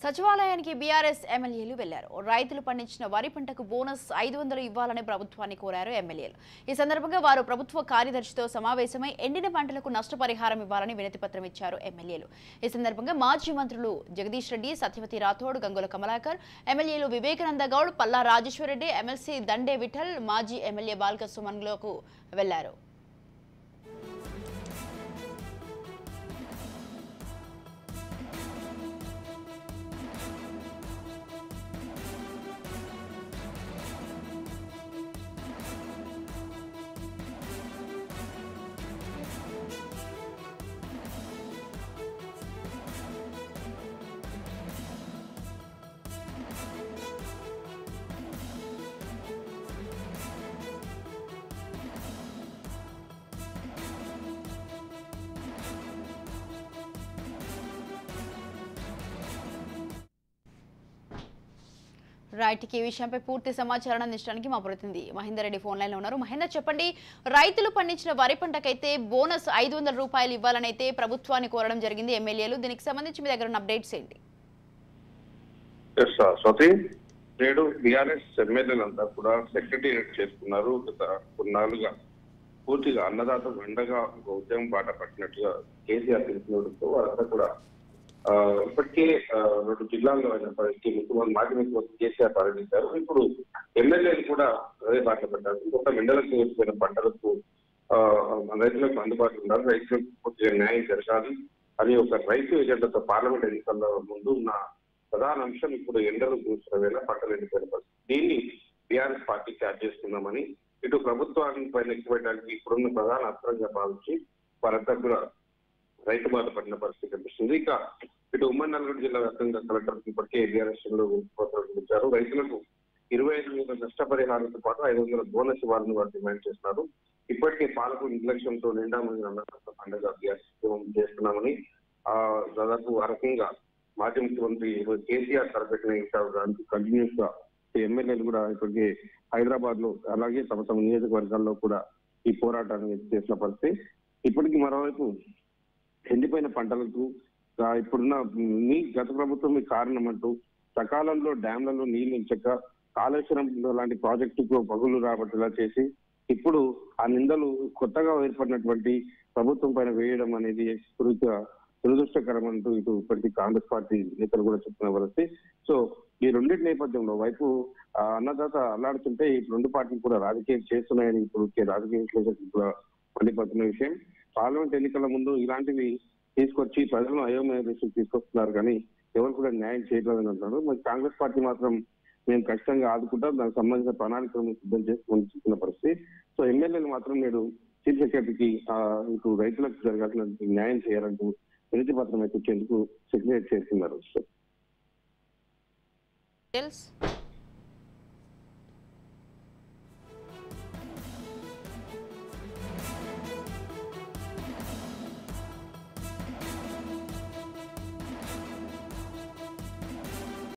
సచివాలయానికి బీఆర్ఎస్ ఎమ్మెల్యేలు వెళ్లారు. రైతులు పండించిన వరి పంటకు బోనస్ 500 ఇవ్వాలని ప్రభుత్వాన్ని కోరారు ఎమ్మెల్యేలు. ఈ సందర్భంగా వారు ప్రభుత్వ కార్యదర్శితో సమావేశమై ఎండిన పంటలకు నష్టపరిహారం ఇవ్వాలని వినతిపత్రం ఇచ్చారు ఎమ్మెల్యేలు. ఈ సందర్భంగా మాజీ మంత్రులు జగదీష్ రెడ్డి, సత్యవతి రాథోడ్, గంగుల కమలాకర్, ఎమ్మెల్యేలు వివేకానంద గౌడ్, పల్లా రాజేశ్వరరెడ్డి, ఎమ్మెల్సీ దండే విఠల్, మాజీ ఎమ్మెల్యే బాల్క సుమన్లకు వెళ్లారు. రైట్, ఈ విషయంపై పూర్తి సమాచారం అందించడానికి మా ప్రతినిధి మహేందర్ రెడ్డి ఫోన్ లైన్ లో ఉన్నారు. మహేందర్, చెప్పండి, రైతులు పండించిన వరి పంటకైతే బోనస్ 500 రూపాయలు ఇవ్వాలని అయితే ప్రభుత్వాన్ని కోరడం జరిగింది ఎమ్మెల్యేలు. దీనికి సంబంధించి మీ దగ్గర ఉన్న అప్డేట్స్ ఏంటి? నేడు బీఆర్ఎస్ ఎమ్మెల్యేలంతా కూడా సెక్రటేరియట్ చేసుకున్నారు. గత కొన్నాళ్ళుగా పూర్తిగా అన్నదాత వెండగా ఒక ఉద్యమం బాట పట్టినట్టుగా కేసీఆర్ తెలిసినతో వారంతా కూడా ఇప్పటికే 2 జిల్లాల్లో అయినప్పటికీ మాజీ ముఖ్యమంత్రి కేసీఆర్ పర్యటించారు. ఇప్పుడు ఎమ్మెల్యేలు కూడా అదే బాట పడ్డారు. ఇంకొక ఎండలకు వేసిపోయిన పంటలకు రైతులకు అందుబాటులో ఉండాలి, రైతులకు పూర్తిగా న్యాయం జరగాలి అని ఒక రైతు ఎజెండాతో పార్లమెంట్ ఎన్నికల ముందు ఉన్న ప్రధాన అంశం ఇప్పుడు ఎండలు కూర్చున్న వేళ పంటలు ఎండిపోయిన పరిస్థితి. దీన్ని బీఆర్ఎస్ పార్టీ క్యాచ్ చేసుకుందామని ఇటు ప్రభుత్వాన్ని పైన ఎక్కువడానికి ఇప్పుడున్న ప్రధాన అస్త్రంగా భావించి వారంతా కూడా రైతు బాధ పడిన పరిస్థితి కనిపిస్తుంది. ఇక ఇటు ఉమ్మడి నల్గొండ జిల్లా వ్యాప్తంగా కలెక్టర్ ఇప్పటికే బీఆర్ఎస్ ఇచ్చారు. రైతులకు 25,000 నష్టపరిహారంతో పాటు 500 బోనస్ ఇవ్వాలని వారు డిమాండ్ చేస్తున్నారు. ఇప్పటికే పాలకు నిర్లక్ష్యంతో నిండా మంది పండుగ చేస్తున్నామని దాదాపు ఆ రకంగా మాజీ ముఖ్యమంత్రి కేసీఆర్ తలపెట్టిన కంటిన్యూస్ గా ఎమ్మెల్యేలు కూడా ఇప్పటికే హైదరాబాద్ లో అలాగే తమ తమ నియోజకవర్గాల్లో కూడా ఈ పోరాటాన్ని చేసిన పరిస్థితి. ఇప్పటికీ మరోవైపు ఎండిపోయిన పంటలకు ఇప్పుడున్న గత ప్రభుత్వం కారణం అంటూ సకాలంలో డ్యాంలలో నీళ్లు ఉంచక కాళేశ్వరం లాంటి ప్రాజెక్టుకు పగులు రాబట్టేలా చేసి ఇప్పుడు ఆ నిందలు కొత్తగా ఏర్పడినటువంటి ప్రభుత్వం పైన వేయడం అనేది దురదృష్టకరం అంటూ ఇటు ఇప్పటికీ కాంగ్రెస్ పార్టీ నేతలు కూడా చెప్తున్న పరిస్థితి. సో ఈ రెండింటి నేపథ్యంలో వైపు అన్నదాత అల్లాడుతుంటే ఈ 2 పార్టీలు కూడా రాజకీయం చేస్తున్నాయని ఇప్పుడు రాజకీయ విశ్లేషకులు కూడా మండిపడుతున్న విషయం. పార్లమెంట్ ఎన్నికల ముందు ఇలాంటివి తీసుకొచ్చి ప్రజలను అయోమయ దృష్టికి తీసుకొస్తున్నారు, కానీ ఎవరు కూడా న్యాయం చేయలేదని అంటున్నారు. మరి కాంగ్రెస్ పార్టీ మాత్రం మేము ఖచ్చితంగా ఆదుకుంటాం, దానికి సంబంధించిన ప్రణాళికలను సిద్ధం చేసుకుని చూస్తున్న పరిస్థితి. సో ఎమ్మెల్యేలు మాత్రం నేడు చీఫ్ సెక్రటరీకి ఇటు రైతులకు జరగాల్సిన న్యాయం చేయాలంటూ వినతి పత్రం అయితే ఇచ్చేందుకు సెక్రటరీ చేస్తున్నారు.